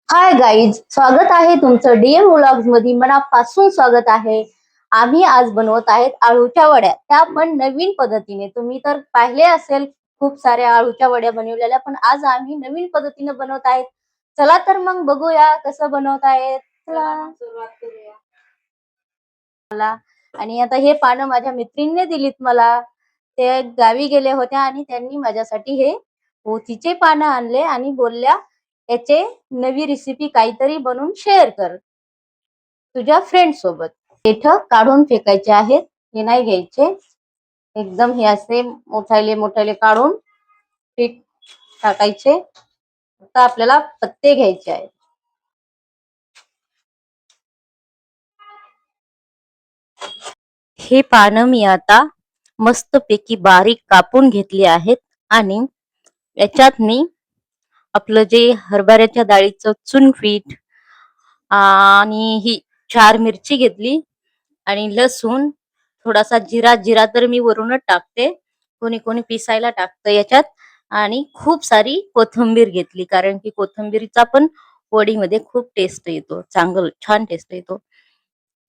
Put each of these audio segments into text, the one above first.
Hi guys, स्वागत आहे तुमचं डीएम व्लॉग्स मध्ये. मनापासून स्वागत आहे. आम्ही आज बनवत आहेत आळूच्या वड्या, त्या पण नवीन पद्धतीने. तुम्ही तर पाहिले असेल खूप साऱ्या आळूच्या वड्या बनवलेल्या, पण आज आम्ही नवीन पद्धतीने बनवत आहेत. चला तर मग बघूया कसं बनवत आहेत. चला सुरुवात करूया. आणि आता हे पानं माझ्या मैत्रिणीने दिलीत मला. ते गावी गेले होत्या आणि त्यांनी माझ्यासाठी हे पोथीचे पानं आणले आणि बोलल्या याचे नवी रेसिपी काहीतरी बनवून शेअर कर तुझ्या फ्रेंड सोबत. पेठ काढून फेकायचे आहेत, हे नाही घ्यायचे. एकदम हे असे मोठाले मोठाले काढून पीठ टाकायचे. आता आपल्याला पत्ते घ्यायचे आहेत. हे पानं मी आता मस्तपैकी बारीक कापून घेतली आहेत आणि याच्यात मी आपलं जे हरभऱ्याच्या डाळीचं चुनपीठ आणि ही 4 मिरची घेतली आणि लसूण, थोडासा जिरा. जिरा तर मी वरूनच टाकते, कोणी कोणी पिसायला टाकतं याच्यात. आणि खूप सारी कोथिंबीर घेतली, कारण की कोथिंबीरचा पण वडीमध्ये खूप टेस्ट येतो, चांगलं छान टेस्ट येतो.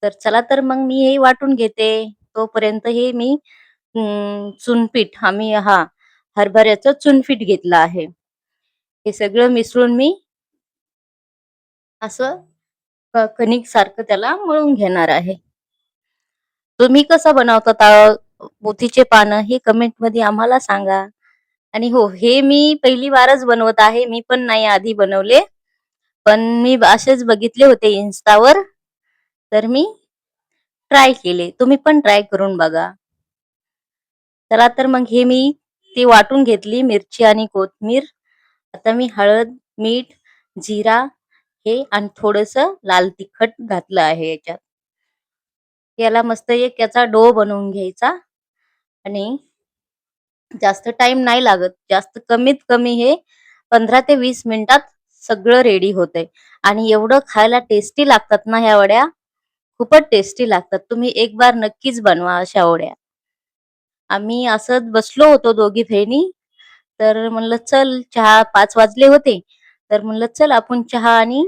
तर चला तर मग मी हे वाटून घेते. तोपर्यंत हे मी चुनपीठ, आम्ही हरभऱ्याचं चुनपीठ घेतलं आहे. हे सगळं मिसळून मी असं कणिक सारखं त्याला मळून घेणार आहे. तुम्ही कसं बनवता मोतीचे पानं हे कमेंट मध्ये आम्हाला सांगा. आणि हो, हे मी पहिली वारच बनवत आहे, मी पण नाही आधी बनवले, पण मी असेच बघितले होते इन्स्टावर, तर मी ट्राय केले. तुम्ही पण ट्राय करून बघा. चला तर मग हे मी ती वाटून घेतली मिरची आणि कोथिंबीर. आता मी हळद, मीठ, जिरा हे आणि थोडस लाल तिखट घातलं आहे याच्यात. याला मस्त एक याचा डो बनवून घ्यायचा आणि जास्त टाइम नाही लागत. जास्त कमीत कमी हे 15 ते 20 मिनिटात सगळं रेडी होतंय. आणि एवढं खायला टेस्टी लागतात ना ह्या वड्या, खूपच टेस्टी लागतात. तुम्ही एक बार नक्कीच बनवा अशा वड्या. आम्ही असंच बसलो होतो दोघी बहिणी, तर म्हणलं चल चहा, 5 वाजले होते, तर म्हणलं चल आपण चहा आणि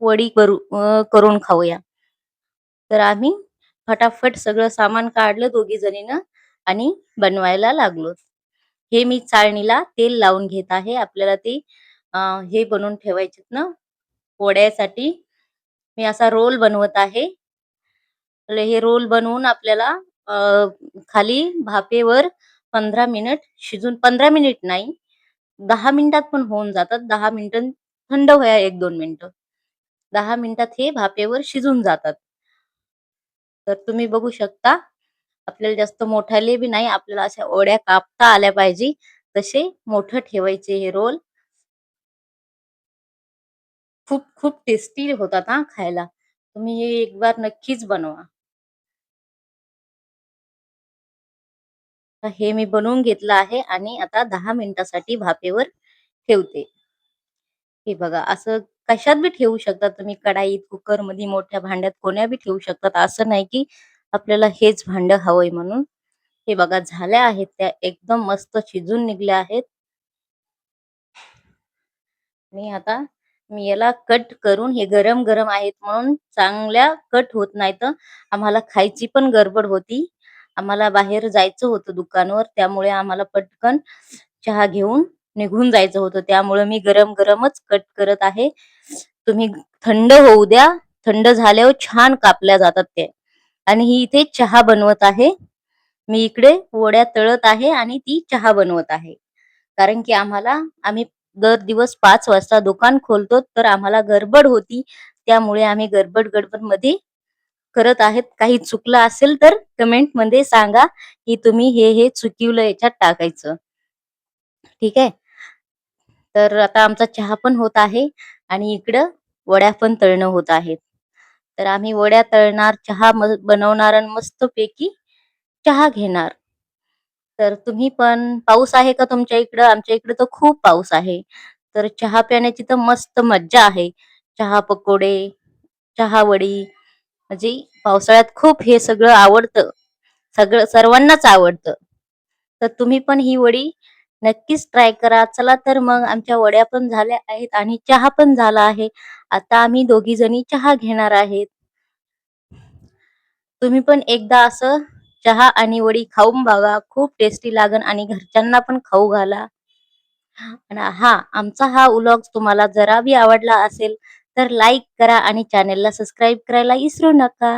वडी करून खाऊया. तर आम्ही फटाफट सगळं सामान काढलं दोघी जणीनं आणि बनवायला लागलो. हे मी चाळणीला तेल लावून घेत आहे. आपल्याला ते हे बनवून ठेवायचे ना वड्यासाठी. मी असा रोल बनवत आहे. हे रोल बनवून आपल्याला खाली भापेवर 15 मिनिट शिजून, 15 मिनिट नाही, 10 मिनिटात पण होऊन जातात. 10 मिनिटं थंड व्हाया, 1-2 मिनिटं. 10 मिनिटात हे भापेवर शिजून जातात. तर तुम्ही बघू शकता, आपल्याला जास्त मोठाले बी नाही, आपल्याला अशा ओढ्या कापता आल्या पाहिजे तसे मोठं ठेवायचे हे रोल. खूप खूप टेस्टी होतात खायला. तुम्ही हे एक बार नक्कीच बनवा. तर हे मी बनवून घेतलं आहे आणि आता 10 मिनिटासाठी भापेवर ठेवते. हे बघा, असं कशात बी ठेवू शकता तुम्ही, कढाईत, कुकर मध्ये, मोठ्या भांड्यात, कोण्या बी ठेवू शकतात. असं नाही की आपल्याला हेच भांड हवंय म्हणून. हे बघा, झाल्या आहेत त्या, एकदम मस्त शिजून निघल्या आहेत. आता मी याला कट करून, हे गरम गरम आहेत म्हणून चांगल्या कट होत नाहीत. आम्हाला खायची पण गडबड होती, आम्हाला बाहेर जायचं होतं दुकानावर, त्यामुळे आम्हाला पटकन चहा घेऊन निघून जायचं होतं. त्यामुळे मी गरम गरमच कट करत आहे. तुम्ही थंड होऊ द्या, थंड झाल्यावर छान कापल्या जातात ते. आणि ही इथे चहा बनवत आहे. मी इकडे वड्या तळत आहे आणि ती चहा बनवत आहे. कारण की आम्ही दर दिवस 5 वाजता दुकान खोलतो, तर आम्हाला गडबड होती. त्यामुळे आम्ही गडबड मध्ये करत आहेत. काही चुकलं असेल तर कमेंट मध्ये सांगा की तुम्ही हे चुकिवलं, याच्यात टाकायचं. ठीक आहे. तर आता आमचा चहा पण होत आहे आणि इकडं वड्या पण तळणं होत आहेत. तर आम्ही वड्या तळणार, चहा बनवणार आणि मस्तपैकी चहा घेणार. तर तुम्ही पण, पाऊस आहे का तुमच्या इकडं? आमच्या इकडे तर खूप पाऊस आहे. तर चहा पिण्याची तर मस्त मज्जा आहे. चहा पकोडे, चहा वडी, म्हणजे पावसाळ्यात खूप हे सगळं आवडतं. सर्वांनाच आवडतं. तर तुम्ही पण ही वडी नक्कीच ट्राय करा. चला तर मग आमच्या वड्या पण झाल्या आहेत आणि चहा पण झाला आहे. आता आम्ही दोघी जणी चहा घेणार आहेत. तुम्ही पण एकदा असं चहा आणि वडी खाऊन बघा. खूप टेस्टी लागेल आणि घरच्यांना पण खाऊ घाला. आणि हां, आमचा हा व्लॉग तुम्हाला जरा बी आवडला असेल, तर लाईक करा आणि चॅनेलला सबस्क्राईब करायला विसरू नका.